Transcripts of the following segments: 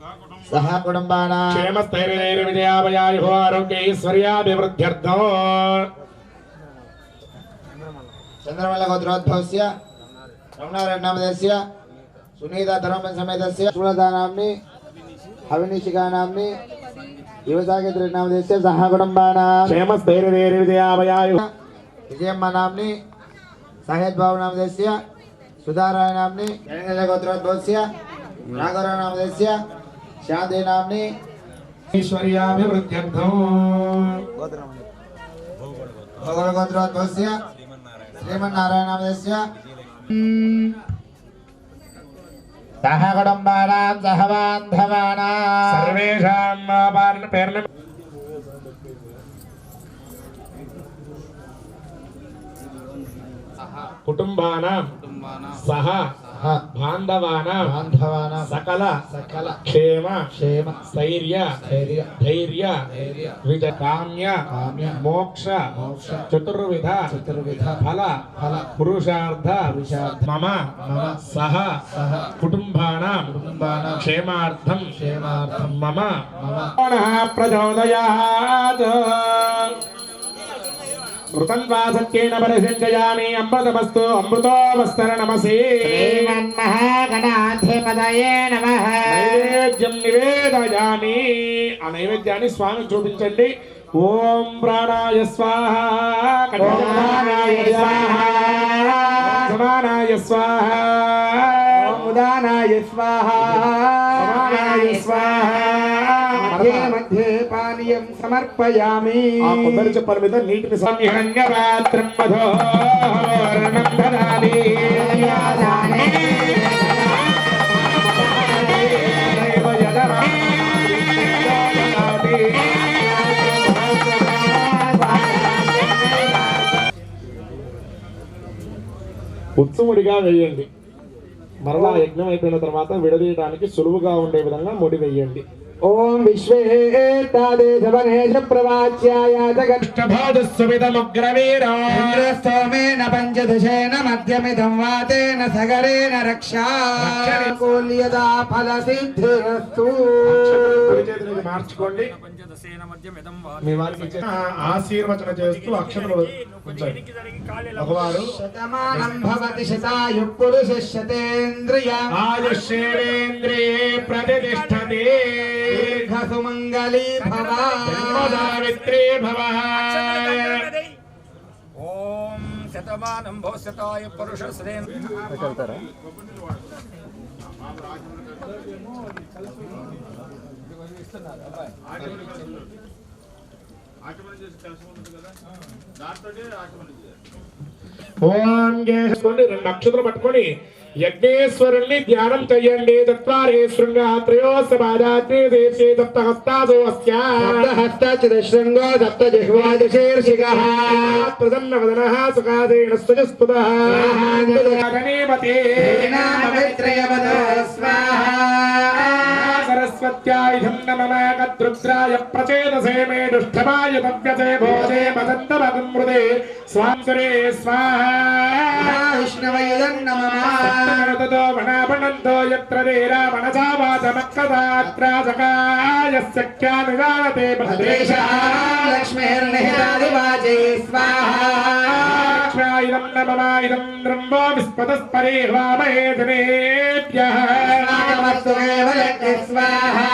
सह कुटुंबानां क्षेमस्थैर्यैर्विजयाभयायुः आरोग्यैश्वर्याभिवृद्ध्यर्थम् चंद्रमल्लगोत्रोद्भवस्य रमणारण्यनामधेयस्य सुनीता धर्मसमेतस्य शूलदानाम्नि हविनिशिकानाम्नि युवसाकेन्द्रनामधेयस्य सह कुटुंबानां क्षेमस्थैर्यैर्विजयाभयायुः विजयम्मानाम्नि साहेबबाबुनामधेयस्य सुधारायणाम्नि गणेशगोत्रोद्भवस्य नागरनामधेयस्य शान्तिनाम्नि ऐश्वर्याभिवृद्ध्यर्थम् गोत्रोद्भवस्य श्रीमन्नारायणामधेयस्य सह कुटुंबानां सह बान्धवानां सर्वेषां पेर्न कुटुंबानां सह बान्धवानां सकल क्षेम स्थैर्य धैर्य विजय मोक्ष चतुर्विध फल पुरुषार्थ मम सह कुटुंबानां क्षेमार्थं मम प्रचोदयात् ऋतन्वासत्येन परिषिञ्चयामि अमृतमस्तु अमृतोऽवस्तरणमसि श्रीमन्महागणाधिपतये नमः नैवेद्यं निवेदयामि आ नैवेद्याన్ని స్వామికి చూపించండి ఓం ప్రాణాయ స్వాహ కఠోరాయ స్వాహ సమానాయ స్వాహ ఉదానాయ స్వాహ సమానాయ స్వాహ मध्ये पानीयं समर्पयामि ఆ కొబ్బరి చెప్పల మీద నీటిని సంహిరంగరాత్రం మధోరణం దదామి ఉత్సముడిగా వేయండి. మరలా యజ్ఞం అయిపోయిన తర్వాత విడదీయడానికి సులువుగా ఉండే విధంగా ముడి వేయండి. ओम विश्वेतादेशवनेश प्रवाच्याय जगष्टभाजस्वमिदमुग्रवीरा इंद्रस्तोमेन पंचदशेन मध्यमिदं वातेन सगरेण रक्षा कुल्यदा फलसिद्धिरस्तु మార్చుకోండి. మీ వారికి ఆశీర్వచన చేస్తూ అక్షతలు ఉంచండి. భగవాను శతమానం భవతి శతాయు పురుష శతేంద్రియ ఆయుష్యేంద్రియే ప్రతిష్టతే సుమంగళీ భవ సావిత్రీ భవ. ఓం శతమానం భవశతాయ పురుష శ్రేంద్రియ ఓం చేసుకోండి. 2 అక్షతలు పట్టుకొని యజ్ఞేశ్వరుణ్ణి ధ్యానం చెయ్యండి. చత్వారే శృంగా త్రయోసమాదాత్రే దేశే సప్తహస్తాదో అస్య సప్తహస్తశృంగో సప్తజిహ్వాదశీర్షికః ప్రసన్న వదనః సుఖాదేన స్తజస్పదః గణేపతే నామవిత్రయవదో స్వాహా సరస్వత్యాయుధం నమః కద్రుద్రాయ ప్రచేదసే మే దుష్టమాయ భవ్యతే భోజే మదంతమగం మృదే స్వాంసురే స్వాహా విష్ణవయుధం నమః తతో వనాపణంతో యత్ర దేరా మనసావాచమక్కదాత్రాసకాయస్య ఖ్యానుజానతే భద్రేశా లక్ష్మీర్నిహితాదివాచే స్వాహా లక్ష్మాయుధం నమమాయుధం బ్రహ్మో విస్పతస్పరే వామహే జనేభ్యః నమస్తు కేవలక్ష్మి స్వాహా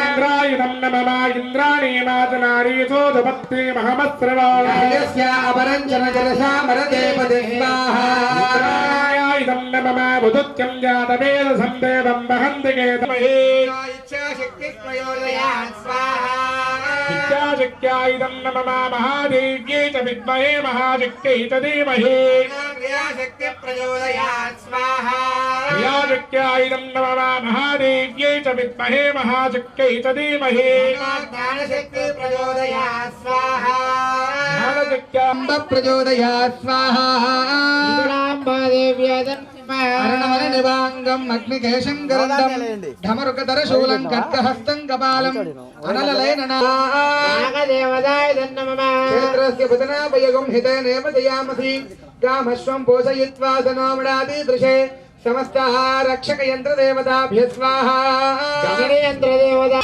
ఇంద్రాయుధం నమమా ఇంద్రాణీ మాతనారీతో దుపత్తి మహమస్రవో యస్య అపరంచన జలశామరతే పదే స్వాహా ఇంద్రాయుధం నమమా బుధుత్యం జాతవేద సందేవం వహంతి కేతమహే ఇచ్ఛాశక్తి ప్రయోజయాత్ స్వాహా విద్యాశక్త్యాయుధం నమమా మహాదేవ్యై చ విద్మహే మహాశక్త్యై చ ధీమహి క్రియాశక్తి ప్రయోజయాత్ స్వాహా క్రియాశక్త్యాయుధం నమమా మహాదేవ్యై చ విద్మహే మహాశక్త్యై చ ధీమహి జ్ఞానశక్తి ప్రచోదయాత్ స్వాహా జ్ఞానశక్త్యాంబ ప్రచోదయాత్ స్వాహా అరణవన నివాంగం అగ్నికేశం గరుడం ఢమరుకధర శూలం ఖడ్గహస్తం కపాలం అనలలైన నాగదేవదాయ నమః క్షేత్రస్య భుతనాభయగం హితేనేవ జయామసి కామశ్వం పోషయిత్వా సనోమడాది దృశే సమస్త రక్షక యంత్ర దేవతాభ్య స్వాహ యంత్ర దేవత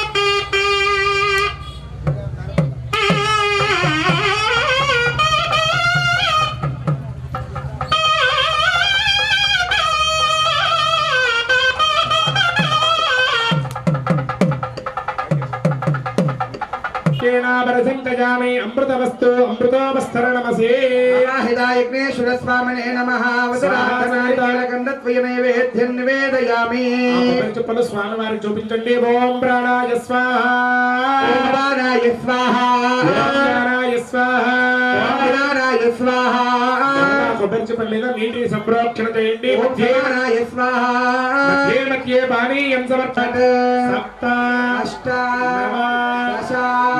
అమృతవస్తు అమృతోపస్తరణమసే హిదాయజ్ఞేశ్వర స్వామినే నమః వదనాథనాయకగంధత్వయ నైవేద్యం నివేదయామి చెప్పలు స్వామి వారికి చూపించండి. ఓం ప్రాణాయ స్వాహ, ఓం ప్రాణాయ స్వాహ, ఓం ప్రాణాయ స్వాహ, ఓం ప్రాణాయ స్వాహ. కొబ్బరి చెప్పల మీద నీటి సంప్రోక్షణ చేయండి. ఓం ప్రాణాయ స్వాహ. మధ్యే మధ్యే పానీయం సమర్పణ. సప్త అష్ట నవ దశ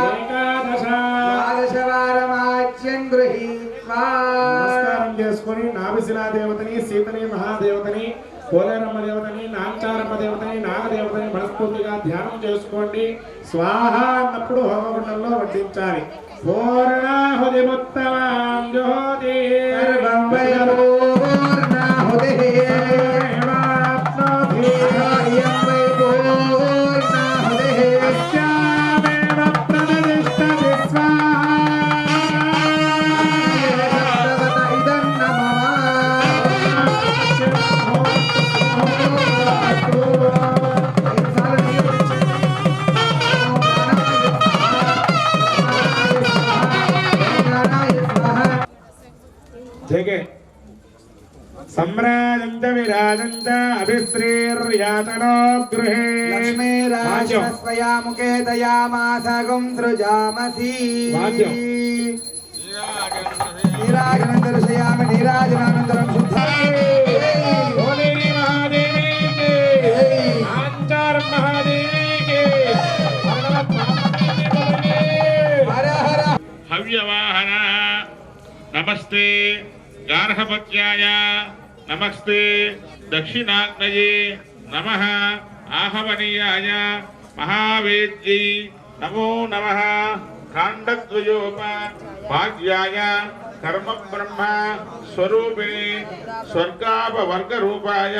ఏకాదశ ద్వాదశవారమాచ్యం గృహీత్వా నమస్కారం చేసుకొని నాభిశిలా దేవతని, సీతని మహాదేవతని, పోలేరమ్మ దేవతని, నాంచారమ్మ దేవతని, నాగదేవతని మనస్ఫూర్తిగా ధ్యానం చేసుకోండి. స్వాహ అన్నప్పుడు హోమగుండంలో వడ్డించాలి. పూర్ణాహుతిముత్తమాం జ్యోతి సర్వం వై పూర్ణాహుతిః అయం వై పూర్ణాహుతిః అస్యామేవ ప్రతిష్టతి సప్తవత ఇదం నమః. జగే సమ్రాజంత విరాజంత అభిశ్రీర్యాతనో గృహే లక్ష్మీరాశ్వస్వయాముఖే దయామాసగం సృజామసి వాద్యం. నీరాజనం దర్శయామి నీరాజనానంతరం శుద్ధ భోలేని మహాదేవికి, నాంచారం మహాదేవికి, హర హర హవ్యవాహన నమస్తే గార్హపత్యాయ నమస్తే దక్షిణాగ్నయే నమః ఆహవనీయాయ మహావేద్యై నమో నమః ఖాండద్వయోప భాగ్యాయ కర్మ బ్రహ్మ స్వరూపిణి స్వర్గాపవర్గరూపాయ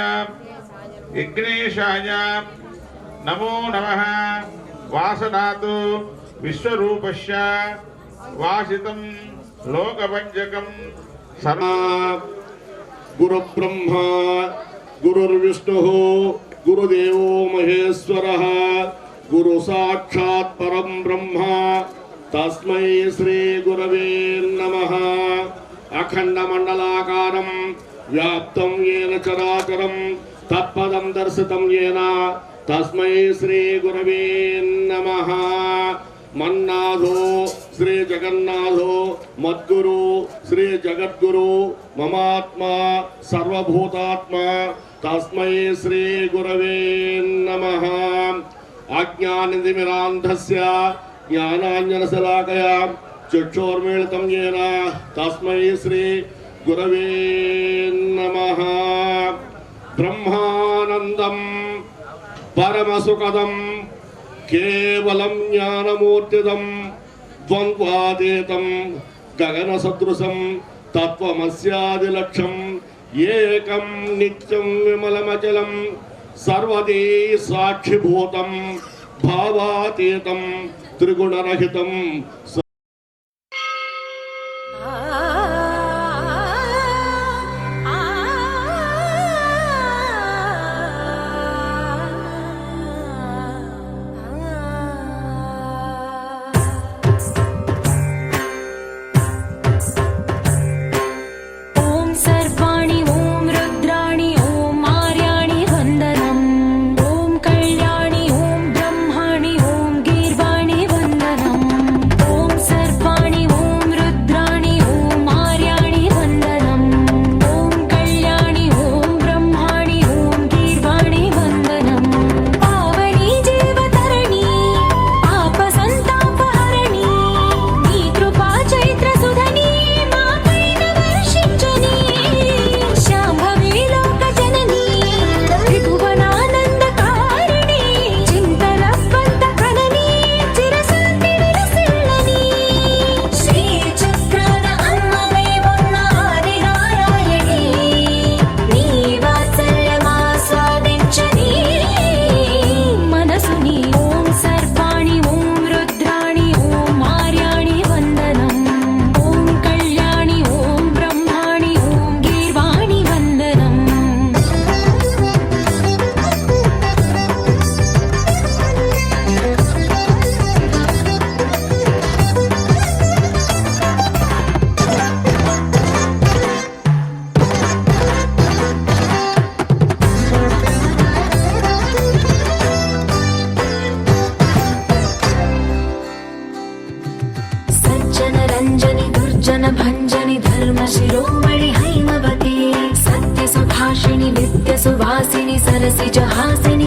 విఘ్నేశాయ నమో నమః వాసనాతు విశ్వరూపస్య వాసితం లోకపంచకం సర్వా గురు బ్రహ్మ గురుర్విష్ణు గురుదేవో మహేశ్వర గురు సాక్షాత్ పరం బ్రహ్మ తస్మై శ్రీ గురవే నమః. అఖండ మండలాకారం వ్యాప్తం ఏన చరాచరం తత్పదం దర్శితం ఏన తస్మై శ్రీ గురవే నమః. మన్నాథో శ్రీ జగన్నాథో మద్గురు శ్రీ జగద్గురు మమాత్మా సర్వభూతాత్మ తస్మై శ్రీ గురవే నమః. అజ్ఞానతిమిరాంధస్య జ్ఞానాంజనశలాకయా చక్షుర్మిళితం येन తస్మై శ్రీ గురవే నమః. బ్రహ్మానందం పరమసుఖదం కేవలం జ్ఞానమూర్తిదం ద్వంద్వాతీతం గగన సదృశం తత్వమస్యాదిలక్ష్యం ఏకం నిత్యం విమలమచలం సర్వదే సాక్షిభూతం భావాతీతం త్రిగుణరహితం. ओम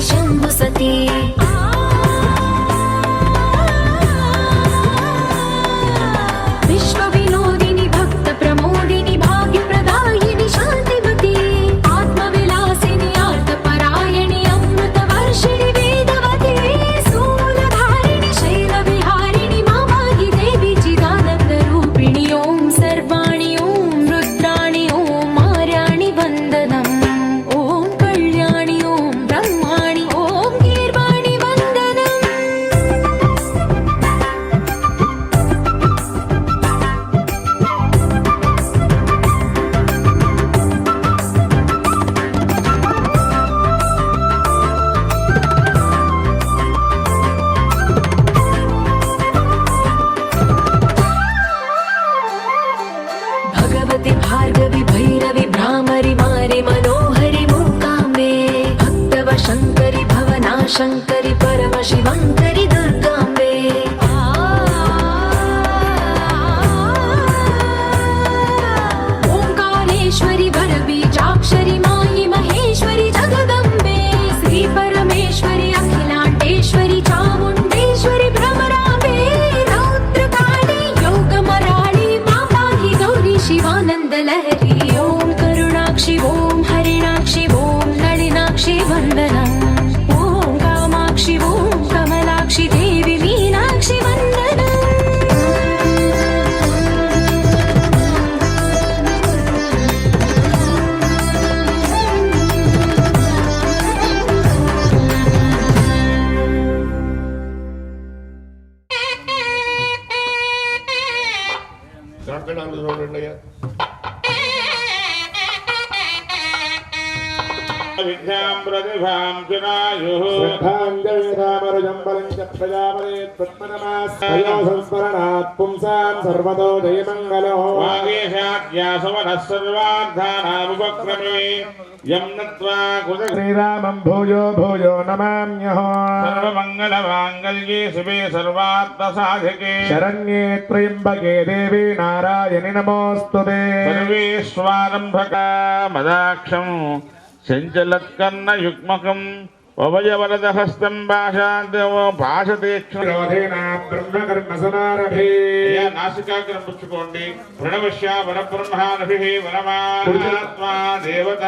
शम्भु सती विश्व विनोदिनी भक्त प्रमोदिनी भाग्य प्रदायिनी शान्तिमती आत्मविलासिनी आर्तपरायणी अमृत वर्षिणी वेदवती सूलधारिणी शैलविहारिणी मामाहि देवी चिदानन्द रूपिणी ॐ सर्वाणि ॐ रुद्राणि ॐ मार्याणि वन्दनम् ॐ कल्याणि ॐ ब्रह्माणि ॐ गीर्वाणि वन्दनम् भगवति भार्गवि भैरवि भ्रामरि मारि मनोहरि मूकाम्बे भक्तव शङ्करि भवना शङ्करि परम शिवङ्करि दुर्गाम्बे ओङ्कारेश्वरि वरबीजाक्षरि मायि महेश्वरि जगदम्बे श्री परमेश्वरि अखिलाण्डेश्वरि चामुण्डेश्वरि भ्रमराम्बे रौद्रकाली योगमराळि माताहि गौरी शिवानन्द लहरी ॐ करुणाक्षि ॐ हरिणाक्षि ॐ नलिनाक्षि वन्दनम् ॐ कामाक्षि ॐ कमलाक्षि देवी मीनाक्षि वन्दनम् కాకడాలు చూడండి అయ్యా. విద్యాం ప్రతిభాం జనాయుః వాగేశాద్యాసవనః సర్వార్థానాముపక్రమే యం నత్వా కృత శ్రీరామం భూయో భూయో నమామ్యహో సర్వమంగళమాంగళ్యే శివే సర్వార్థసాధికే శరణ్యే త్రయంబకే దేవి నారాయణి నమోస్తుతే సర్వేష్వారంభకా మదాక్షం సంచలత్కర్ణ యుగ్మకం వవయవరదహస్తం భాషతీక్షణ బ్రహ్మకర్మ సమారభే నాసికాగ్రం పుచ్చుకోండి ప్రణవశ్య వరబ్రహ్మానభి వరమాత్మా దేవత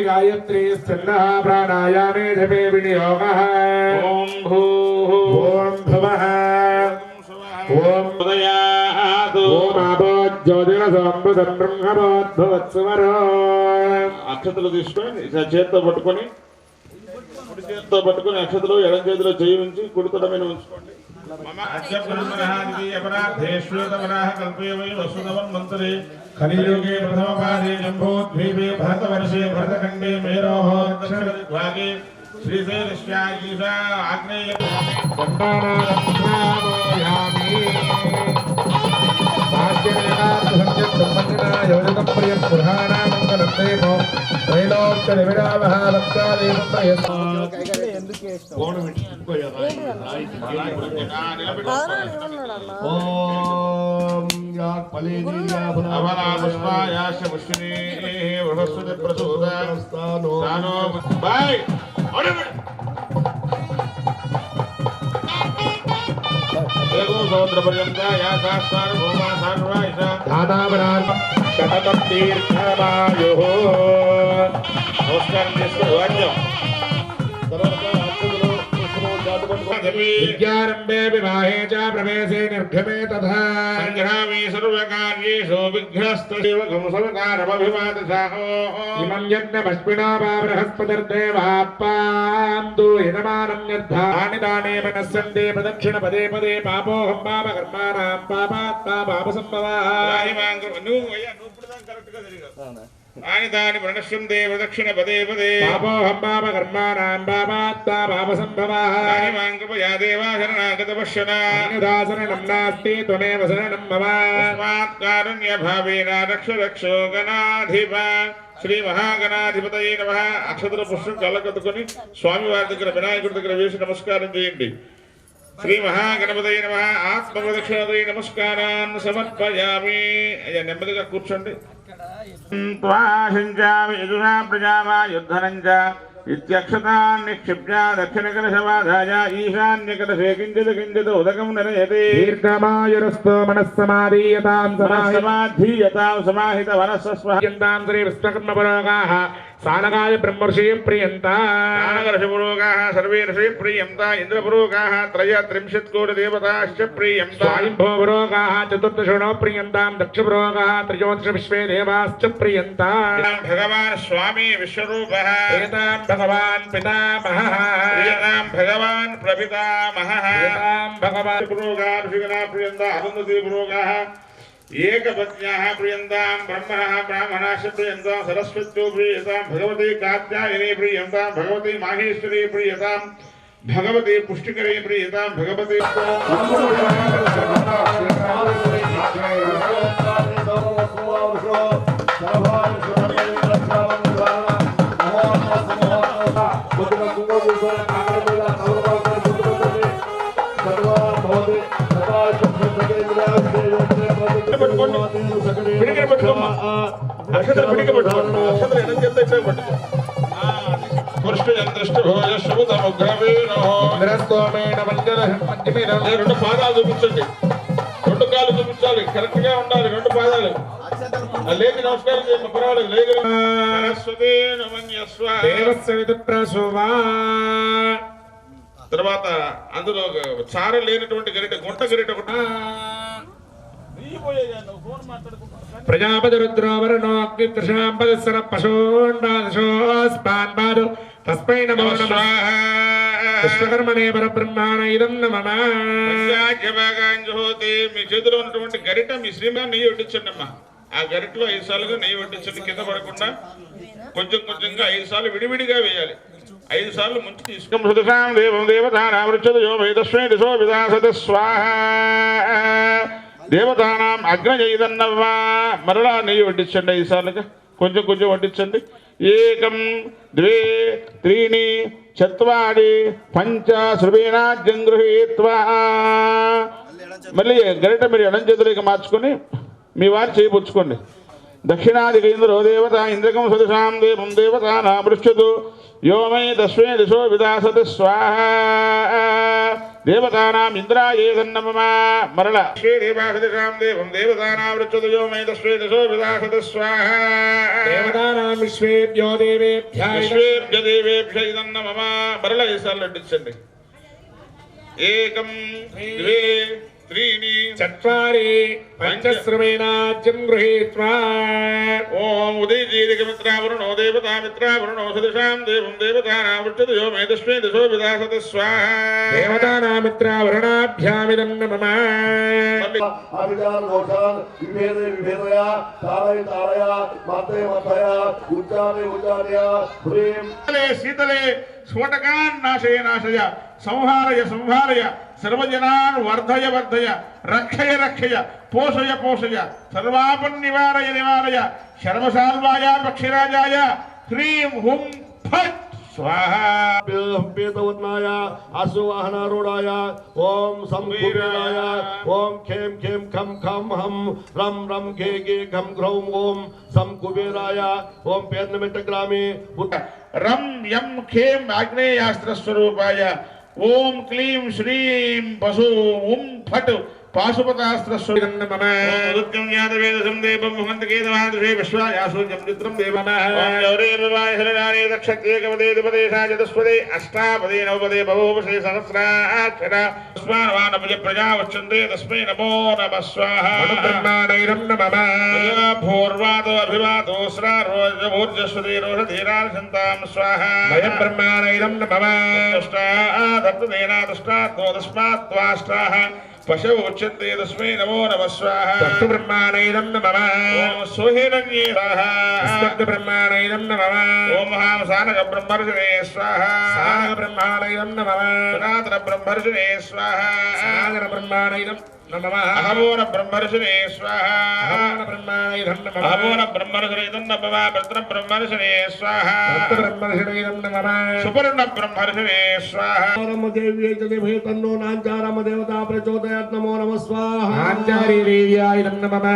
గాయత్రీ స్కందః ప్రాణాయామే జపే వినియోగః ఓం భూః ఓం భువః ఓం ఉదయాతు ఓం ఆపోజ్యోతిన సంబుధం బ్రహ్మవోద్భవత్సువరో అక్షతలు తీసుకొని చేత్తో పట్టుకొని కుడి చేతితో పట్టుకొని అక్షతలు ఎడం చేతిలో చేయి ఉంచి కుడి తొడ మీద ఉంచుకోండి కలియుగే ప్రథమపాదే జంబోద్వీపే భరతవర్షే భరతఖండే మేరోః దక్షిణదిగ్భాగే శ్రీశైలస్య ఈశా ఆగ్నేయ అవలాపుష్పాయాశ పుష్పినీ బృహస్పతి ప్రసూతానో బాయ్ సముద్రపర్యంత యా శాస్త్రాలు భూమా సర్వాయిష శతతం దీర్ఘమాయు నమస్కారం చేసుకో వాద్యం విద్యారంభే వివాహే చ ప్రవేశే నిర్గమే తథా సంగ్రామే సర్వకార్యేషు విఘ్నస్తేవకం సమకారమభివాదసాహో ఇమం యజ్ఞమస్మినా వా బృహస్పతిర్దేవాప్పాందు యజమానం యద్ధాని దానే మనస్సందే ప్రదక్షిణ పదే పదే పాపోహం పాపకర్మాణాం పాపాత్మా పాపసంభవః నువ్వు ఇప్పుడు దాకా కరెక్ట్ గా జరిగావు ఆని దాని ప్రణశ్యంతే ప్రదక్షిణ పదే పదే పాపోహం పాపకర్మాణాం పాపాత్మా పాపసంభవః కృపయా దేవా శరణాగత పశ్యన శరణం నాస్తి త్వమేవ శరణం మమ తస్మాత్ కారుణ్య భావేన రక్ష రక్షో గణాధిప శ్రీ మహాగణాధిపతయే నమః. అక్షతల పుష్పం కళ్ళకద్దుకొని స్వామివారి దగ్గర వినాయకుడి దగ్గర వేసి నమస్కారం చేయండి. శ్రీ మహాగణపతయే నమః. ఆత్మప్రదక్షిణతై నమస్కారాన్ని సమర్పయామి. అయ్యా నెమ్మదిగా కూర్చోండి. త్వాశించామి యజుషా ప్రజామా యుద్ధనం చ इत्यक्षतान् निक्षिप्य दक्षिणकलशवाधाय ईशान्यकलशे किञ्चित् किञ्चित् उदकं नयति दीर्घमायुरस्तो मनस्समाधीयतां समाधीयतां समाहित वनस्वस्वहन्तां श्री विश्वकर्मपुरोगाः सानकाय ब्रह्मर्षि प्रियन्तानकर्षपुरोगाः सर्वे ऋषि प्रियन्ता इन्द्रपुरोगाः त्रयत्रिंशत्कोटिदेवताश्च प्रियन्ता स्वायम्भोपुरोगाः चतुर्दशो प्रियन्तां दक्षपुरोगाः त्रयोदश विश्वे देवाश्च प्रियन्ता भगवान् स्वामी विश्वरूपः एतां भगवान् पितामहः प्रियतां भगवान् प्रपितामहः एतां भगवान् पुरोगाः ऋषिगणा प्रियन्ता अरुन्धती पुरोगाः एकपत्न्याः प्रियन्तां ब्रह्मणः ब्राह्मणाश्च प्रियन्तां सरस्वत्यो प्रियतां भगवती कात्यायनी प्रियन्तां भगवती माहेश्वरी प्रियतां भगवती पुष्टिकरी प्रियतां भगवती రెండు పాదాలు చూపించండి రెండు కాళ్ళు చూపించాలి కరెక్ట్ గా ఉండాలి రెండు పాదాలు లేచి నమస్కారం చేయండి పర్వాలేదు లేదు తర్వాత అందులో చార లేనటువంటి గరిట గుంట గరిట ఒకటి ప్రజాపతి రుద్రోవరణో అగ్నిత్రిశాంపదస్సర పశోండాదశోస్మాన్మాదు తస్మై నమో నమః విశ్వకర్మణే పరబ్రహ్మాణ ఇదం నమః జ్యోతి మీ చేతిలో ఉన్నటువంటి గరిట మీ శ్రీమాన్ నెయ్యి వడ్డించండి అమ్మా ఆ గరిటలో 5 సార్లుగా నెయ్యి వడ్డించండి కింద పడకుండా కొంచెం కొంచెంగా 5 సార్లు విడివిడిగా వేయాలి 5 సార్లు ముంచి తీసుకుంటాం దేవం దేవతానామృచ్చదో వేదస్వే దిశో విదాసత స్వాహ దేవతానాం అగ్నజయిదన్నవ్వా మరలా నెయ్యి వడ్డించండి 5 సార్లుగా కొంచెం కొంచెం వడ్డించండి ఏకం ద్వే త్రీణి చత్వారి పంచ శ్రువీణాజ్యం గృహీత్వా మళ్ళీ గరిట మీరు ఎడం చేతులకి మార్చుకొని మీ వారు చేయిపుచ్చుకోండి దక్షిణాదికేంద్రో దేవత ఇంద్రకం సదశాం దేవం దేవతానామృచ్చదు యోమై దస్వే దిశో విదాసతి స్వాహ దేవతానాం ఇంద్రాయేదన్నమమ మరల దేవాసదిశాం దేవం దేవతానామృచ్చదు యోమై దస్వే దిశో విదాసతి స్వాహ దేవతానాం విశ్వేభ్యో దేవేభ్యః విశ్వేభ్య దేవేభ్య ఇదన్నమమ మరల 5 సార్లు అడ్డించండి ఏకం ద్వే త్రీణి చత్వారి పంచశ్రవేణాజ్యం గృహీత్వా ఓం ఉదయజీదికమిత్రావరుణో దేవతామిత్రావరుణో సదశాం దేవం దేవతానామృచ్చదు యోమే దస్మే దిశో విదాసతి స్వాహ దేవతానామిత్రావరుణాభ్యామిదం నమః అభిజాన్ దోషాన్ విభేదే విభేదయ తారయ తారయ మాతే మాతయ ఉచ్చారే ఉచ్చారయ హ్రీం శీతలే స్ఫోటకాన్ నాశయ నాశయ సంహారయ సంహారయ సర్వజనాన్ వర్ధయ వర్ధయ రక్షయ రక్షయ పోషయ పోషయ సర్వాపన్ నివారయ నివారయ శర్మశాల్వాయ పక్షిరాజాయ హ్రీం హుం ఫట్ స్వాహా పీతవత్నాయ అశ్వవాహనారూఢాయ ఓం సంకుబేరాయ ఓం ఖేం ఖేం ఖం ఖం హం రం రం ఘే ఘే ఘం ఘ్రౌం ఓం సంకుబేరాయ ఓం పేర్నమిట్టగ్రామి రం యం ఖేం ఆగ్నేయాస్త్ర స్వరూపాయ ఓం క్లీం శ్రీం పశు ఉం ఫట్ పాశుపతాస్త్ర స్వరూపం నమః రుద్రం యాదవేదసం దేవం ముహంతకేతమాదృశే విశ్వాయాసూర్యం చిత్రం దేవన గౌరీర్వాయ శరణాని దక్షత్యేకపదే ద్విపదేశాయ చతుష్పదే అష్టాపదే నవపదే బహుపదే సహస్రాక్షర స్మానవానపజ ప్రజా వచ్చందే తస్మై నమో నమః స్వాహా బ్రహ్మాణైరం నమః భూర్వాదో అభివాదో స్రారోజమూర్జస్వదే రోషధీరాశంతాం స్వాహా వయం బ్రహ్మాణైరం నమః దృష్టాదేనాదృష్టాత్మో తస్మాత్వాష్టాః పశవ ఉచ్యంతే తస్మై నమో నమః స్వాహా తత్తు బ్రహ్మాణైరం నమః ఓం సోహిరణ్యే స్వాహా తత్తు బ్రహ్మాణైరం నమః ఓం మహాసానక బ్రహ్మర్షిణే స్వాహా సానక బ్రహ్మాణైరం నమః సనాతన బ్రహ్మర్షిణే స్వాహా సానక బ్రహ్మాణైరం అహమూన బ్రహ్మర్షిణే స్వాహ అహమూన బ్రహ్మర్షిణే నమః భద్ర బ్రహ్మర్షిణే స్వాహ సుపర్ణ బ్రహ్మర్షిణే స్వాహ దేవ్యై చ దిమహి తన్నో నాంచారమ దేవతా ప్రచోదయాత్ నమో నమః స్వాహ నాంచారీ దేవ్యాయ నమః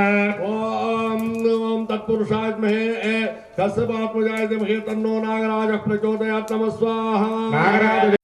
ఓం ఓం తత్పురుషాయ విద్మహే కశ్యపాత్మజాయ ధీమహి తన్నో నాగరాజః ప్రచోదయాత్ నమః స్వాహ నాగరాజ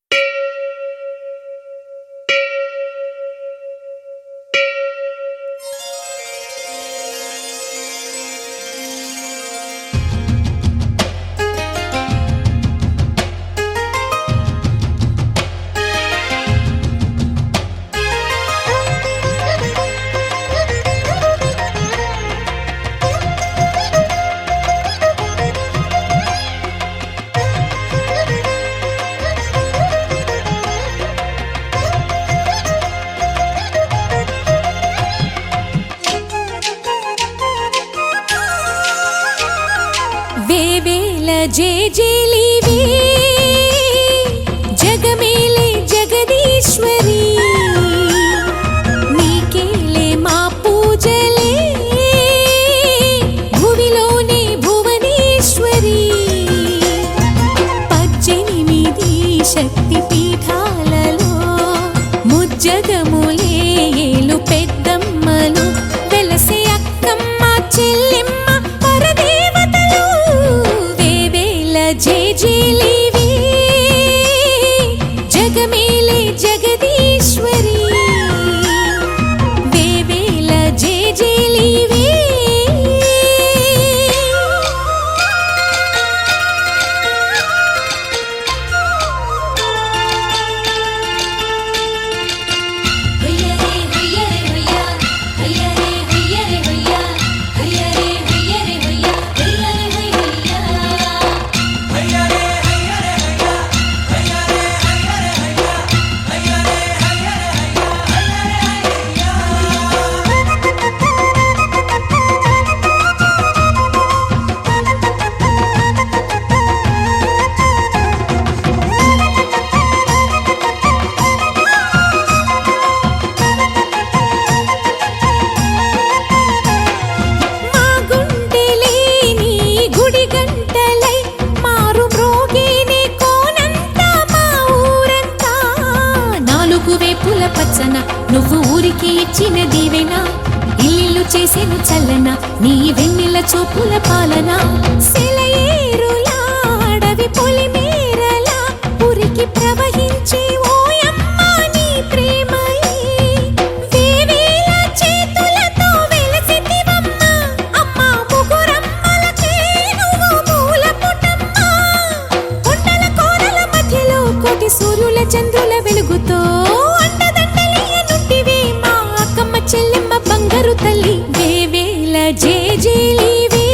వేవేల జేజేలివే జగమేలే జగదీశ్వరి నీకేలే మా పూజలే భువిలోనే భువనేశ్వరి 18 శక్తి పీఠాలలో ముజ్జగములే ఏలు పెద్దమ్మలు వెలసే అక్కమ్మ చెల్లెమ్మ పరదేవతలు వేవేల జేజేలివే జగమేలే జగదీశ్వరి వేవేల జేజేలివే హయ్యరే హయ్యరే హయ్యా హయ్యరే హయ్యరే హయ్యా హయ్యరే హయ్యరే హయ్యా హయ్యరే హయ్యా మా గుండెలేని గుడి గంటలై మారు మ్రోగేనే కోనంతా మా ఊరంతా నాలుగు వేపుల పచ్చన నువ్వు ఊరికి ఇచ్చిన దీవెన ఇల్లు చేసేను చల్లన నీ వెన్నెల చూపుల పాలన సెలయేరులా అడవి పొలిమేరలా ఉరికి ప్రవహించి ఓయమ్మ నీ ప్రేమయే వేవేల చేతులతో వెలసితివమ్మ అమ్మ ముగురమ్మలకే నువ్వు మూలపుటమ్మ కొండల కోరల మధ్యలో కోటి సూర్యుల చంద్రుల వెలుగుతో అండదండలీయనుంటివే మా అక్కమ్మ చెల్లెమ్మ బంగారు తల్లి వేవేల జేజేలివే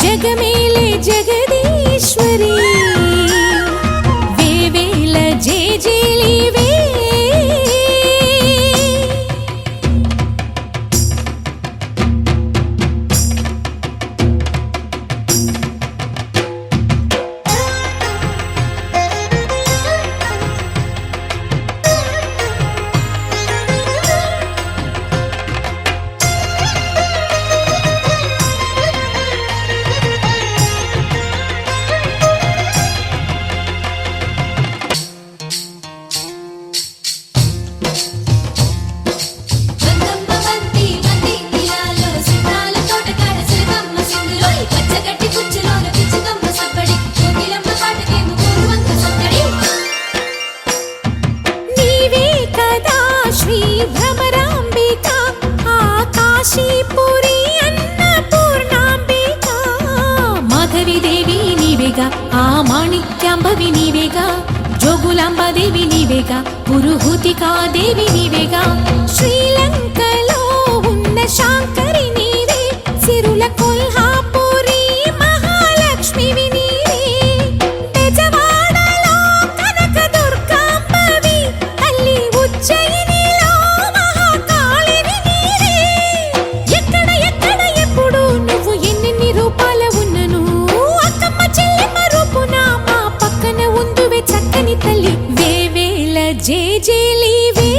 జగమేలే జగదీశ్వరి వేవేల జేజేలివే బందమ్మ బంతి బంతి ఇలాలో సితాల తోటకాడ సిలకమ్మ సింగులోని పచ్చగట్టి కుచ్చులోన పిచ్చుకమ్మ సబ్బడి కోకిలమ్మ పాటకే ముగ్గురు వంక సత్తడి నీవే కదా శ్రీ భ్రమరాంబిక ఆకాశీపురి అన్నపూర్ణాంబిక మాధవి దేవి నీవేగా ఆ మాణిక్యాంబవి నీవేగా జోగులాంబ దేవి నీవేగా పురుహూతికా దేవి నీవేగా శ్రీలంకలో ఉన్న శాంకరి నీవే సిరుల కొల్హాపురి మహాలక్ష్మివి నీవే బెజవాడలో కనక దుర్గాంబవి తల్లి ఉజ్జయినిలో మహాకాళివి నీవే ఎక్కడ ఎక్కడ ఎప్పుడు నువ్వు ఎన్నెన్ని రూపాల ఉన్నను అక్కమ్మ చెల్లెమ్మ రూపున మా పక్కన. 20 చక్కని తల్లి వేవేల జేజేలివే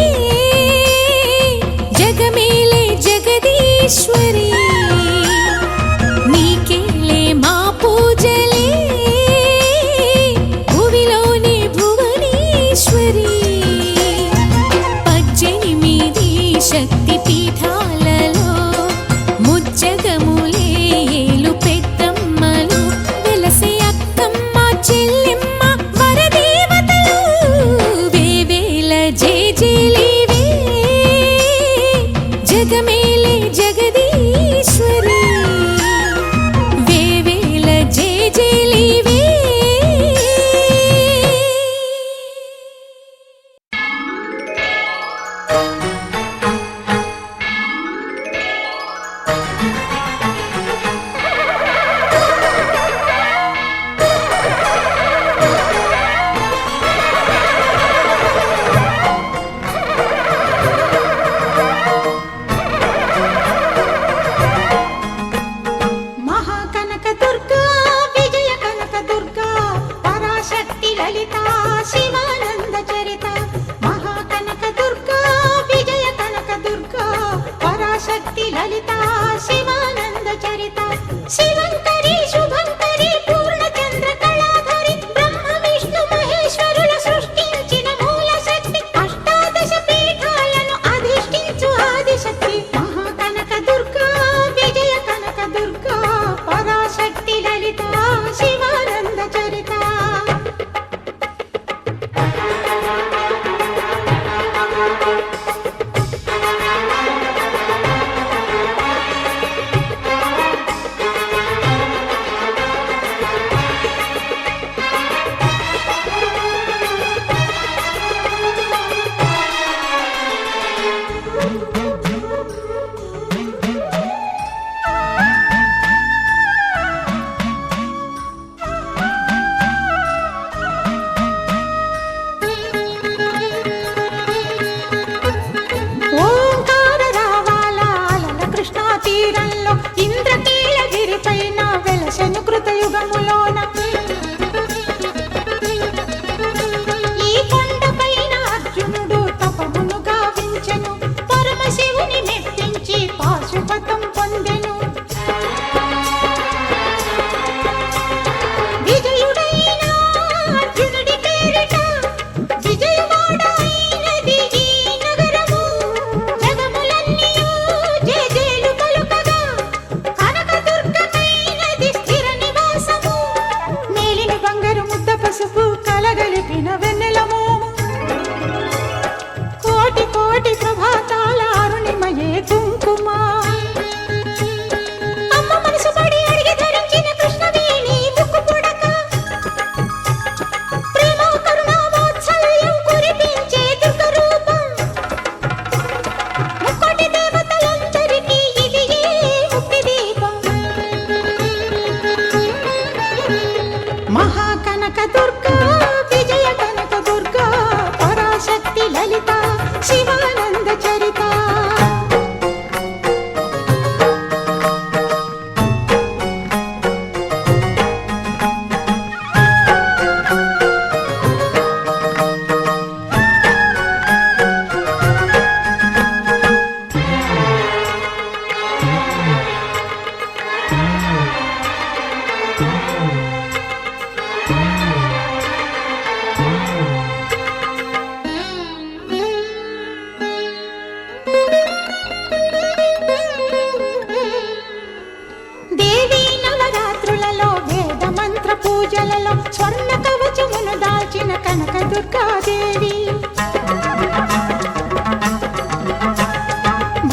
దేవి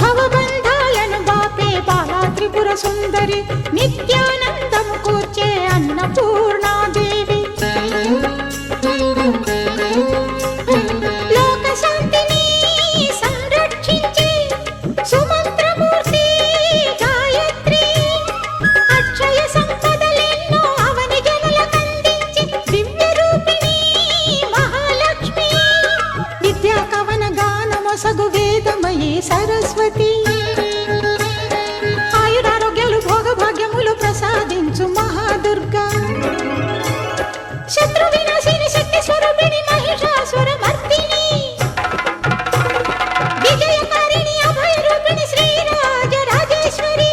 భవబంధాలను బాపే బాలా త్రిపుర సుందరి నిత్యానందము కూర్చే అన్నపూర్ణాదేవి లోక శాంతిని సంరక్షించే సుమంత్రమూర్తి గాయత్రి అక్షయ సంపదలెన్నో అవని జనులకందించి దివ్య రూపిణి మహాలక్ష్మి విద్యా కవన గానమొసగు వేదమయీ సరస్వతి ఆయురారోగ్యాలు భోగభాగ్యములు ప్రసాదించు మహాదుర్గా శత్రు వినాశిని శక్తి స్వరూపిణి మహిషాసుర మర్దిని విజయకారిణి అభయ రూపిణి శ్రీరాజ రాజేశ్వరి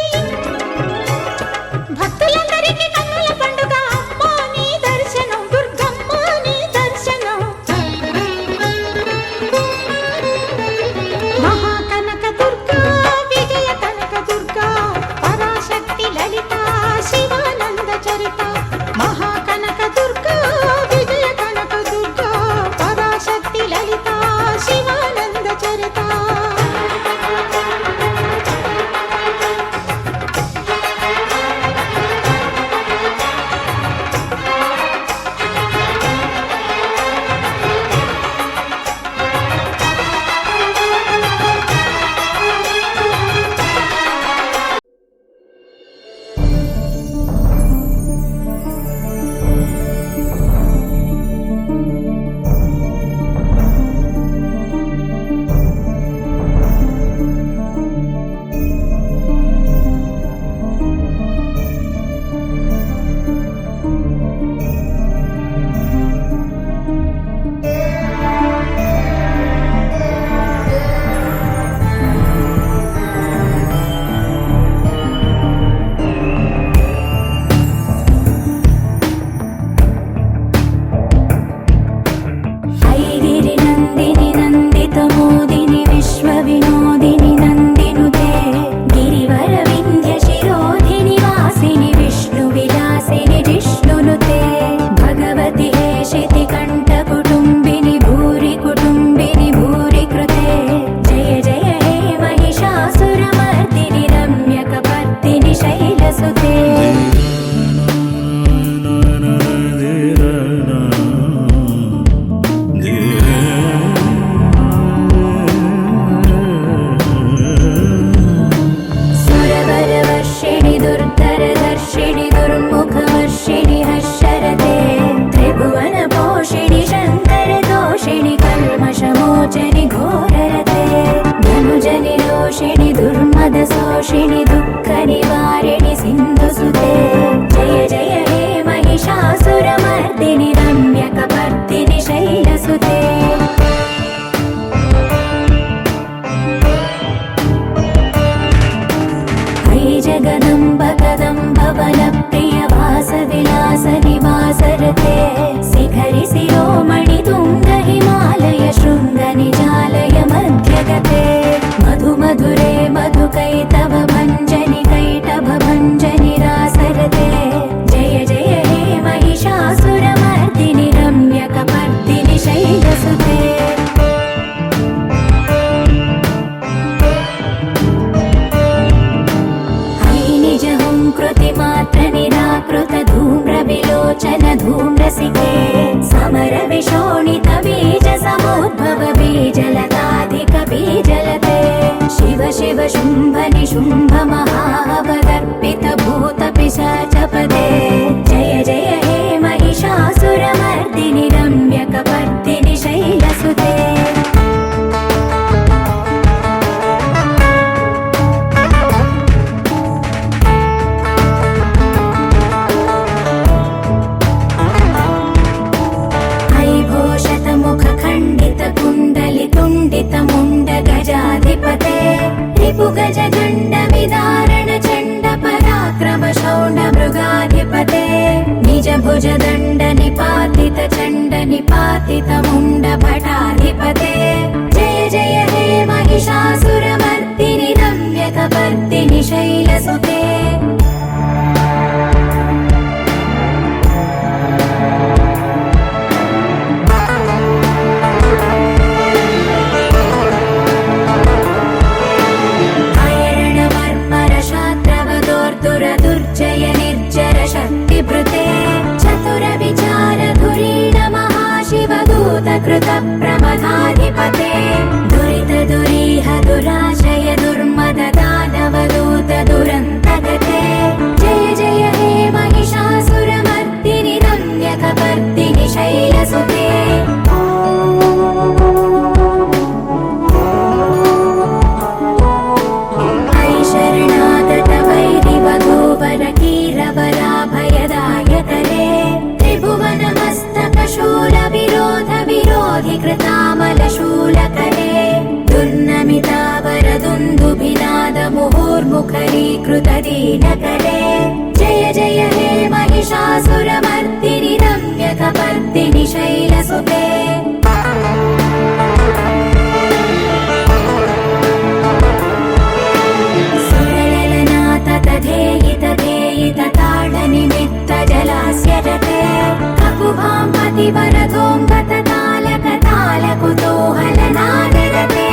భక్తులందరికీ కన్నుల పండుగ అమ్మా నీ దర్శనం దుర్గమ్మ నీ దర్శనం మహాకనక దుర్గా విజయ కనక దుర్గా పరాశక్తి లలిత శివానంద చరిత మహాకనక దుర్గా విజయ కనక దుర్గా పరాశక్తి లలిత శివానంద చరిత ఐగిరి నందిని నందిత మోదిని విశ్వ వినోదిని నందినుతే గిరివర వింధ్య శిరోధిని వాసిని విష్ణు విలాసిని జిష్ణునుతే భగవతి హేషితి కంఠ కుటుంబిని భూరి కుటుంబిని భూరి కృతే జయ జయ హే మహిషాసురమర్దిని రమ్యక పర్దిని శైలసుతే सुरवरवर्षिणि दुर्धरदर्शिनि दुर्मुखवर्षिणि हर्षरते त्रिभुवनपोषिणि शङ्करदोषिणि कल्मषमोचनि घोररते धनुजनि रोषिणि दुर्मदशोषिणि दुःखनिवारिणि सिन्धुसुते जय जय हे महिषासुरमर्दिनि रम्यकपर्दिनि शैलसुते जगदम्ब कदम्ब वनप्रिय वास विलास निवासरते शिखरि शिरोमणि तुङ्ग हिमालय शृङ्ग निजालय मध्यगते मधु मधुरे मधुकैतव भञ्जनि कैटभ भञ्जनि रासरते जय जय हे महिषासुरमर्दिनि रम्यकपर्दिनि शैलसुते कृतिमात्र निराकृत धूम्र विलोचन धूम्रसिके समर विशोणित बीज समुद्भव बीजलताधिक बीजलते शिव शिव शुम्भ निशुम्भ महावदर्पित भूत पिशाचपदे जय जय हे महिषासुरमर्दिनि रम्यकपर्दिनि शैलसुते मुण्ड गजाधिपते रिपुगज गण्ड विदारण चण्ड पराक्रम शौण्ड मृगाधिपते निज भुज दण्ड निपातित चण्ड निपातित मुण्ड भटाधिपते मधाधिपते दुरितदुरीह दुराशय दुर्मद दानवदूत दुरन्तगते जय जय हे महिषासुरमर्दिनि रम्यकपर्दिनि शैलसुते ऐशरणागतवैरिवधूवरकीरवराभयदायकरे त्रिभुवनमस्तकशूलविरोधविरोधिकृतामलशूलकरे दुर्नमितावरदुन्दुभिनादमुहुर्मुखरीकृतदीनकरे जय जय हे महिषासुरमर्दिनि रम्यकपर्दिनि शैलसुते ताडनिमित्तजलास्यजते ककुभां पतिवरदोऽङ्गततालकतालकुतूहलनादरते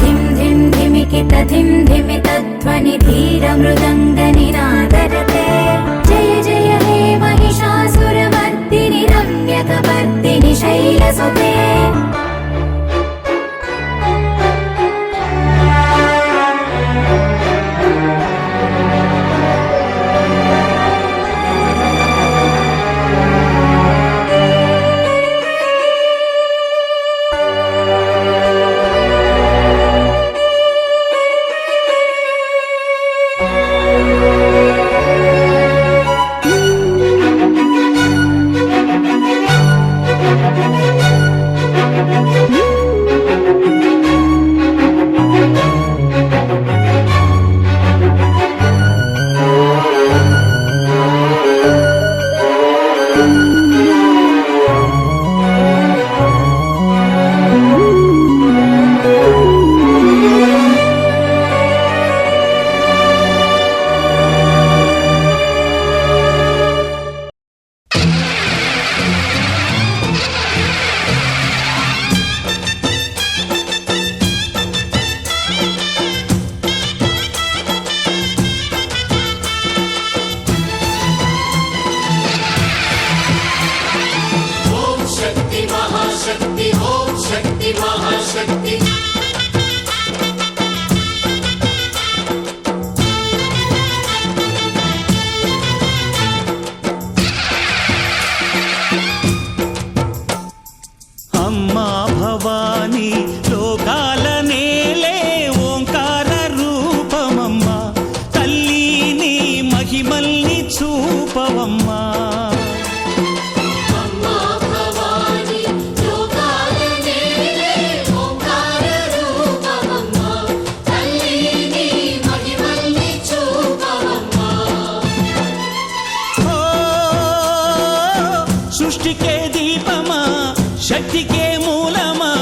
धिं धिं धिमिकित धिं धिमितध्वनि धीरमृदङ्गनिनादरते जय जय हे महिषासुरमर्दिनि रम्यकपर्दिनि शैलसुते సృష్టికే దీపమా శక్తికే మూలమా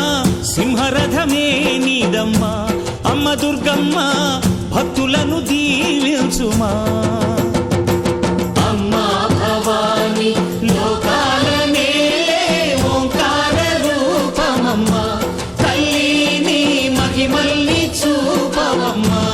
సింహరథమే నీదమ్మా అమ్మ దుర్గమ్మ భక్తులను దీవించుమా అమ్మా భవాని లోకాల నేలే ఓంకార రూపమమ్మ తల్లిని మహిమల్ని చూపవమ్మా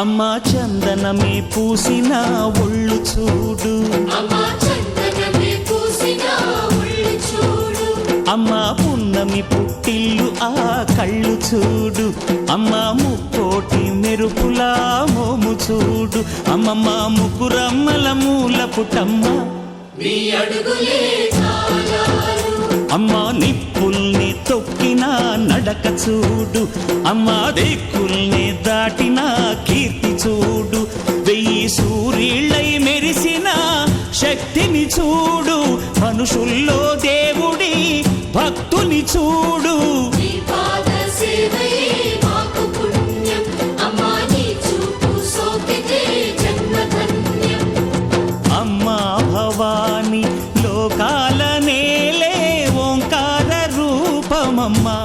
అమ్మా చందనమే పూసిన ఒళ్ళు చూడు అమ్మా పున్నమి పుట్టిల్లు ఆ కళ్ళు చూడు అమ్మా ముక్కోటి మెరుపులా మోము చూడు అమ్మమ్మ ముకురమ్మల మూల పుట్టమ్మ అమ్మా నిప్పుల్ని తొక్కిన నడక చూడు అమ్మా దిక్కుల్ని దాటిన కీర్తి చూడు 1000 సూర్యుళ్ళై మెరిసిన శక్తిని చూడు మనుషుల్లో దేవుడి భక్తుని చూడు అమ్మా భవాని లోక లోకాల నేలే ఓంకార రూపమమ్మా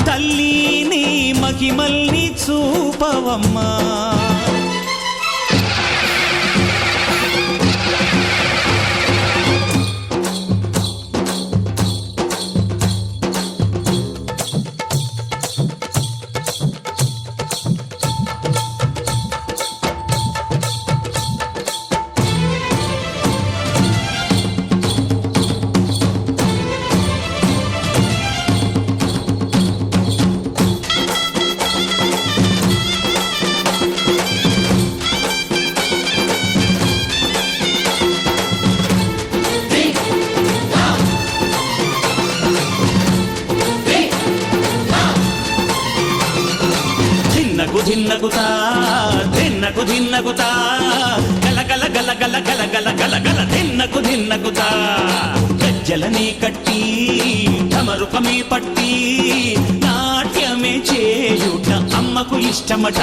తల్లి నీ మహిమల్ని చూపవమ్మా ధిన్నగుతా ధిన్నగుతా గల గల గల గల గల గల గల గల ధిన్నగుతా గజ్జలనే కట్టి ఢమరుకమే పట్టి నాట్యమే చేయుట అమ్మకు ఇష్టమట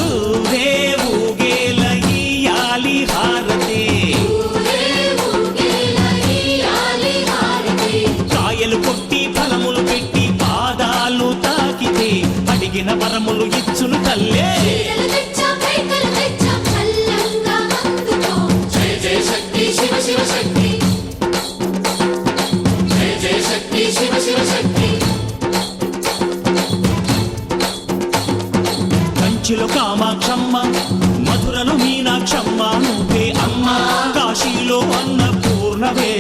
ఊరే ఊగేల ఇయ్యాలి హారతి కాయలు కొట్టి ఫలములు పెట్టి పాదాలు తాకితే అడిగిన వరములు ఇచ్చును తల్లే కంచిలో కామాక్షమ్మ మధురలో మీనాక్షమ్మ నువ్వే అమ్మ కాశీలో అన్నపూర్ణవే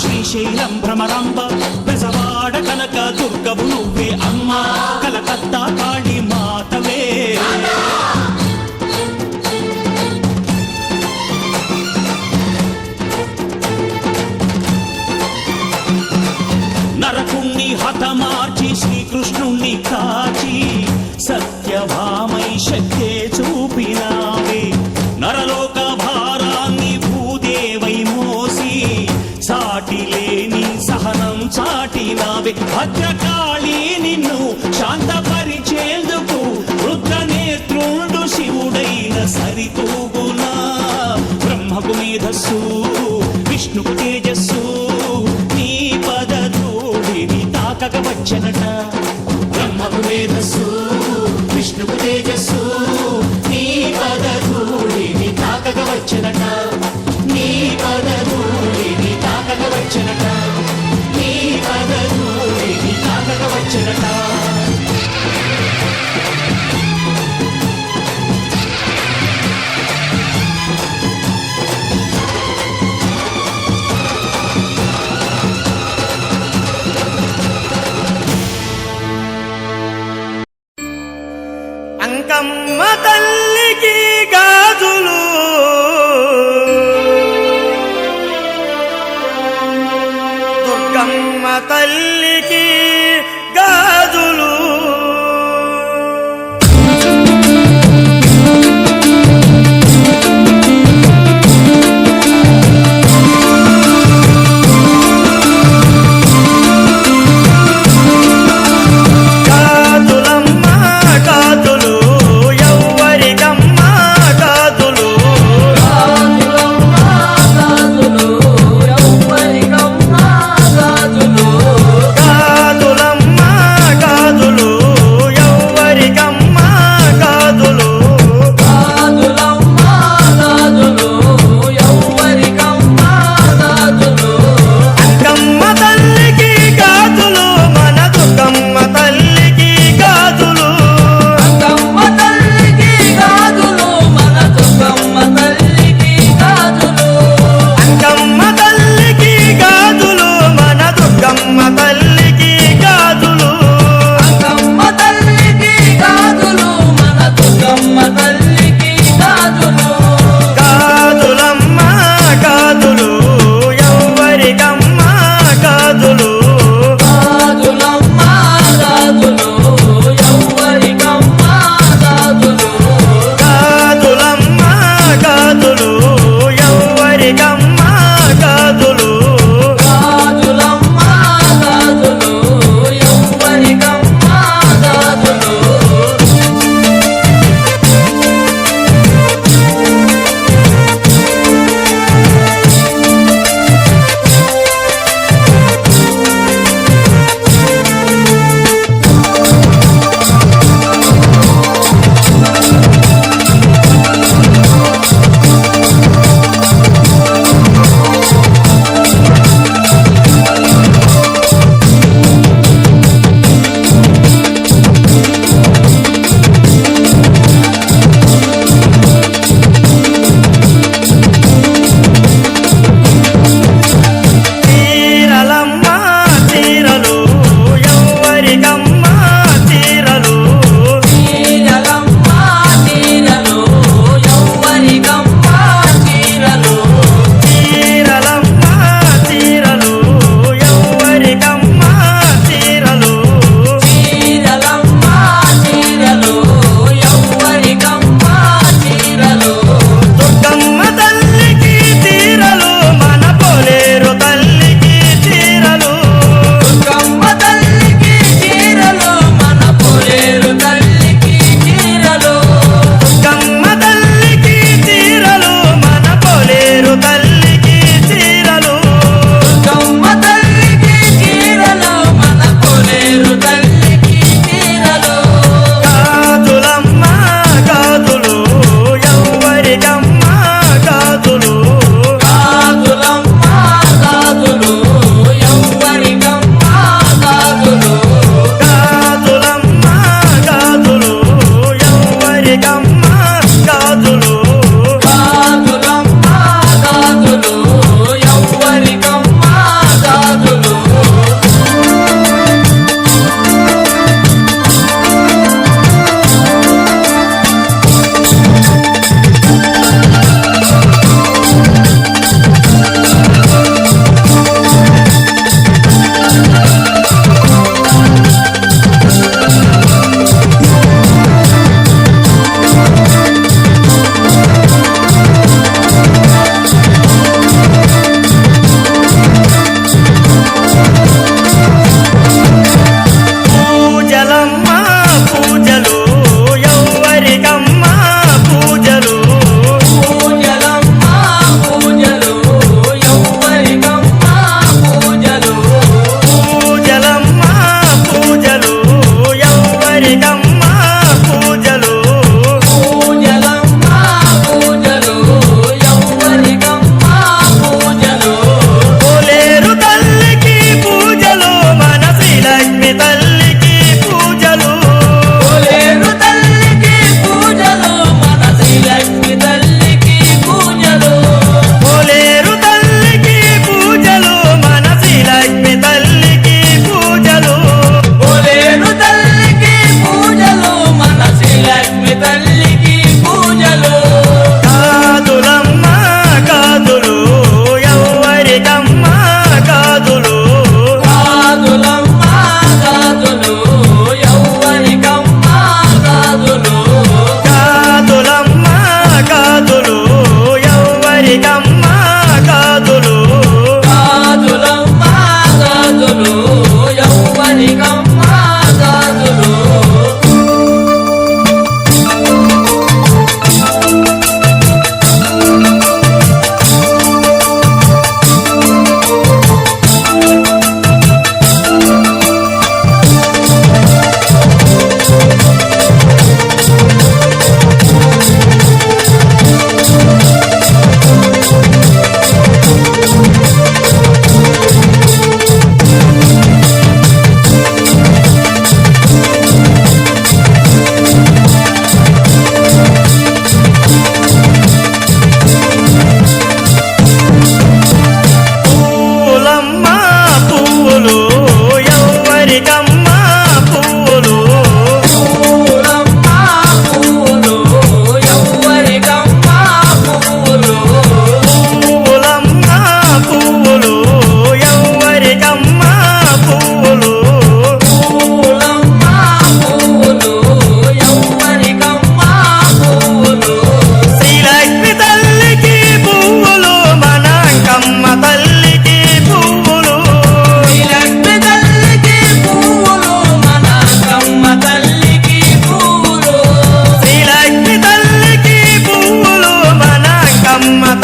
శ్రీశైలం భ్రమరాంబ బెజవాడ కనక దుర్గవు నువ్వే అమ్మ కలకత్తా కాళీ మాతవే నరకుణ్ణి హతమార్చి శ్రీకృష్ణుణ్ణి కాచి సత్యభామై శక్తే చూపినావే నరలోక భారాన్ని భూదేవై మోసి సాటి లేని సహనం చాటినావే భద్రకాళి నిన్ను శాంతపరిచే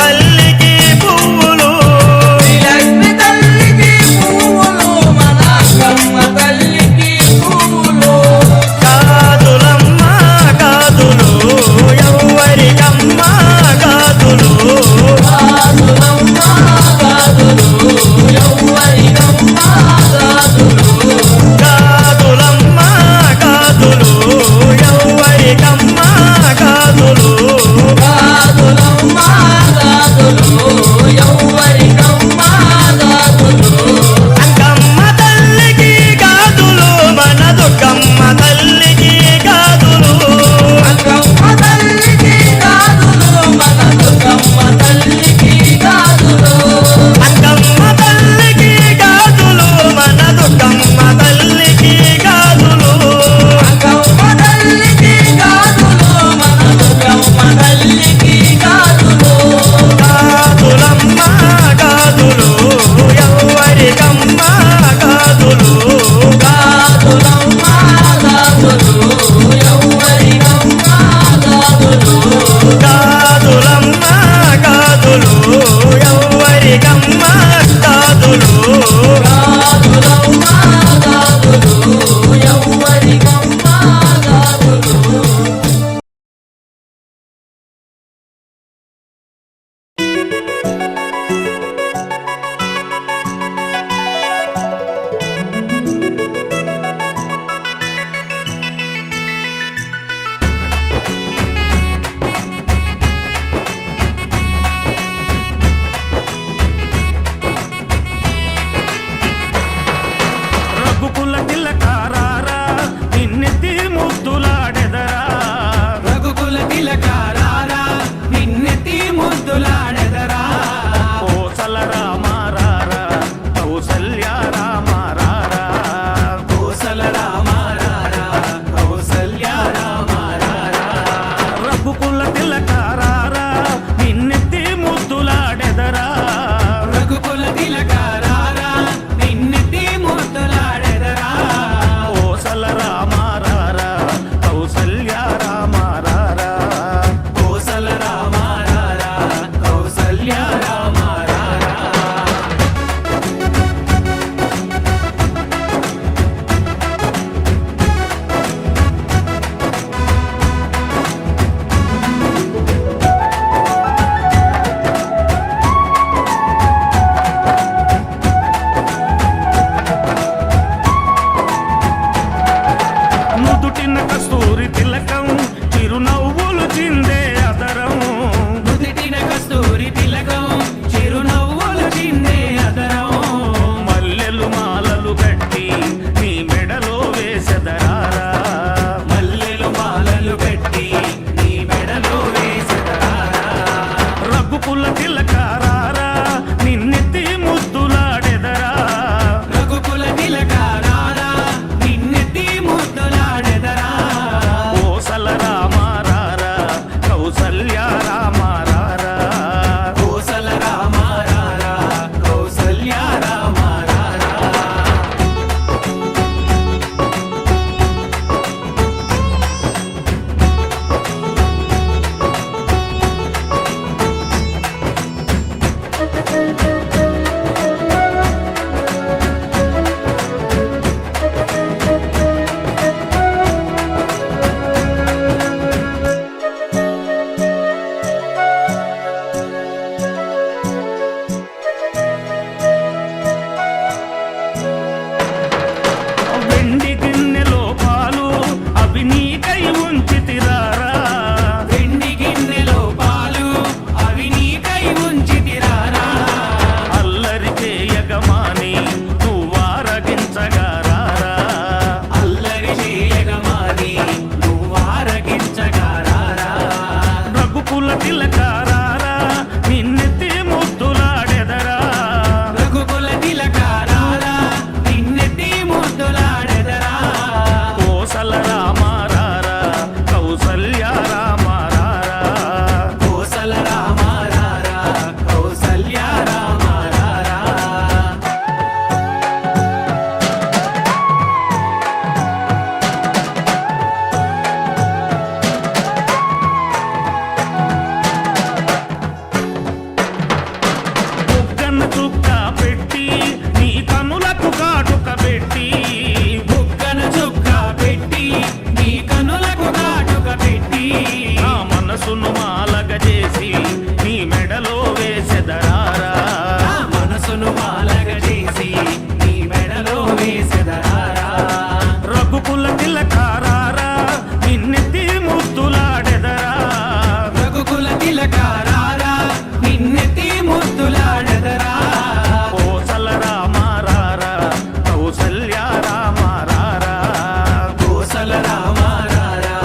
తల్లికి పువ్వులు శ్రీలక్ష్మి తల్లికి పువ్వులు మన అక్కమ్మ తల్లికి పువ్వులు గాజులమ్మ గాజులు ఎవ్వరికమ్మ గాజులు గాజులమ్మ గాజులు ఎవ్వరికమ్మ గాజులు గాజులమ్మ గాజులు ఎవ్వరికమ్మ గాజులు గాజులమ్మ గాజులు ఎవ్వరికమ్మ గాజులు అంకమ్మ తల్లికి గాజులు మన దుర్గమ్మ తల్లికి గాజులు అక్కమ్మ తల్లికి గాజులు మన దుర్గమ్మ తల్లికి గాజులు అంకమ్మ తల్లికి గాజులు మన దుర్గమ్మ తల్లికి గాజులు అక్కమ్మ తల్లికి గాజులు మన దుర్గమ్మ తల్లికి గాజులు గాజులమ్మ గాజులు ఎవ్వరికమ్మ గాజులు గాజులమ్మ గాజులు ఎవ్వరికమ్మ గాజులు గాజులమ్మ గాజులు ఎవ్వరికమ్మ గాజులు గాజులమ్మ గాజులు ఎవ్వరికమ్మ గాజులు రఘుకుల తిలకారారా నిన్నెత్తి ముద్దులాడెదరా రఘుకుల తిలకారారా నిన్నెత్తి ముద్దులాడెదరా కోసల రామారారా కౌసల్య రామారారా కోసల రామారారా కౌసల్య రామారారా రఘుకుల తిలకారారా నిన్నెత్తి ముద్దులాడెదరా రఘుకుల తిలకారారా నిన్నెత్తి ముద్దులాడెదరా కోసల రామారారా కౌసల్య రామారారా కోసల రామారారా కౌసల్య రామారారా నుదుటిన కస్తూరి తిలకం చిరునవ్వులు చిందే అదరం నుదిటిన కస్తూరి తిలకం చిరునవ్వులు చిందే అదరం మల్లెలు మాలలు కట్టి నీ మెడలో వేసెదరారా మల్లెలు మాలలు పెట్టి నీ మెడలో వేసెదరారా రఘుకుల తిలకారారా నిన్నెత్తి ముద్దులాడెదరా రఘుకుల తిలకారారా నిన్నెత్తి ముద్దులాడెదరా కోసల రామారారా కౌసల్య రామారారా కోసల రామారారా కౌసల్య రామారారా వెండి గిన్నెలో పాలు అవి నీకై ఉంచితిరారా వెండి గిన్నెలో పాలు అవి నీకై ఉంచితిరారా అల్లరి చేయగమాని నువ్వారగించగారారా అల్లరి చేయగమాని నువ్వారగించగారారా రఘుకుల తిలకారారా నిన్నెత్తి ముద్దులాడెదరా రఘుకుల తిలకారారా నిన్నెత్తి ముద్దులాడెదరా కోసల రామారారా కౌసల్య రామారారా కోసల రామారారా కౌసల్య రామారారా తిలకారారా నిన్నెత్తి ముద్దులాడెదరా కోసల రామారారా కౌసల్య రామారారా కోసల రామారారా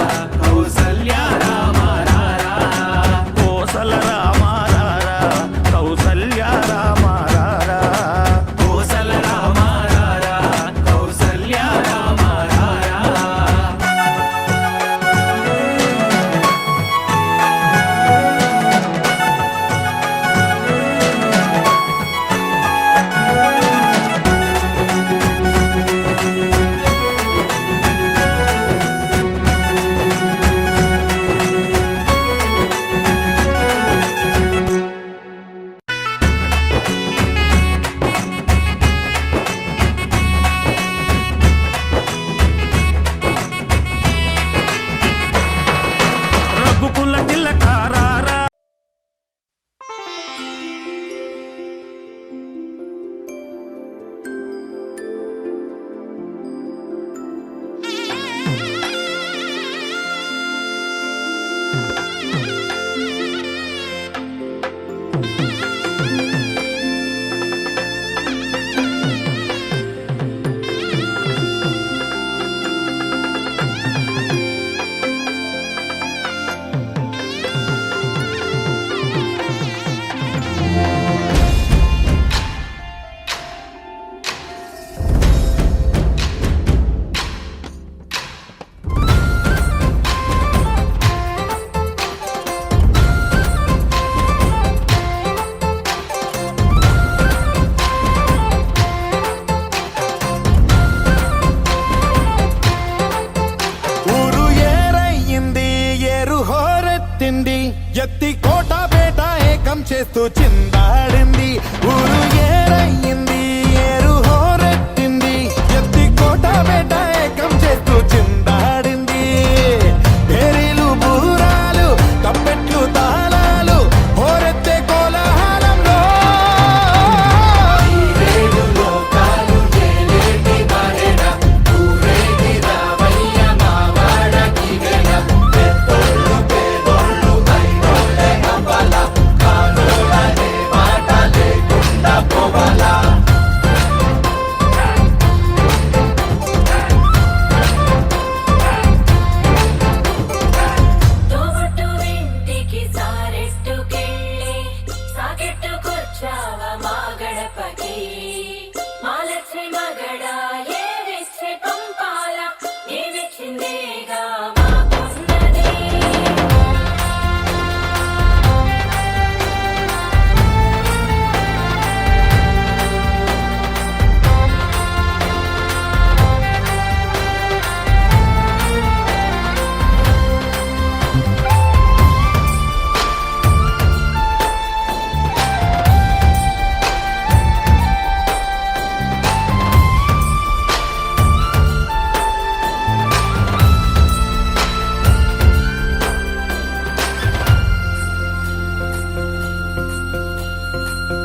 కౌసల్య రామారారా కోసల రామారారా కౌసల్య రామారారా కోసల రామారారా కౌసల్య రామారారా రఘుకుల తిలకారారా ఊరు ఏరయ్యింది ఏరు హోరెత్తింది ఎత్తి కోట బేట ఏకం చేస్తూ చిందాడింది ఊరు ఏరయ్యింది ఏరు హోరెత్తింది ఎత్తి కోట బేట ఏకం చేస్తూ చిందాడింది పేరీలు బూరాలు తప్పెట్లు తాళాలు హోరెత్తే కోలాహలంలో తోబట్టు ఇంటికి సారెట్టుకెళ్ళి సాకెట్టుకొచ్చావ మా గడపకి మా లక్ష్మి మగడ ఏవిచ్చే పంపాల నీవిచ్చిందేగా మాకున్నది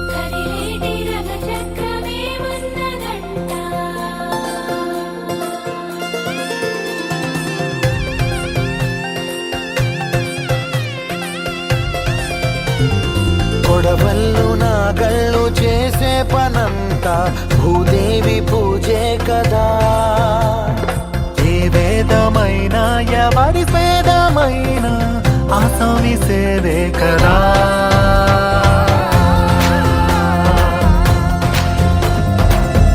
కరిలేటి రథ చక్రమేమన్నదంట కొడవళ్ళు నాగళ్ళు చేసే పనంతా భూదేవి పూజే కదా ఏ వేదమైనా ఎవరి వేదమైనా ఆసామి సేవే కదా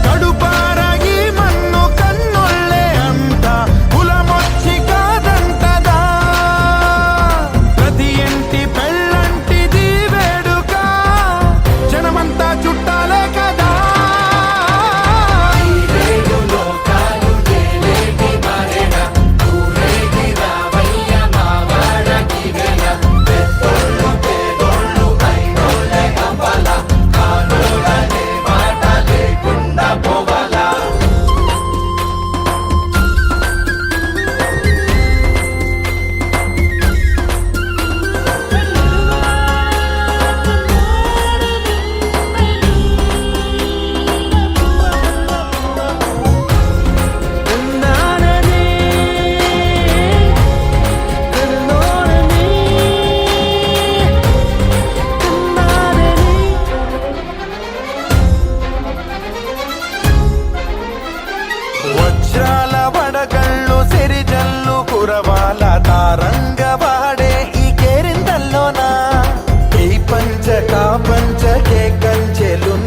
కడుపార ఈ మన్ను కన్నుళ్ళే అంతా కులమొచ్చి కాదంటదా ప్రతి ఇంటి పెళ్ళంటిది వేడుక జనమంతా చుట్టాలే కదా ఊరేగి రావయ్య మా వాడకి వెల పెద్దోళ్ళు ఊరవా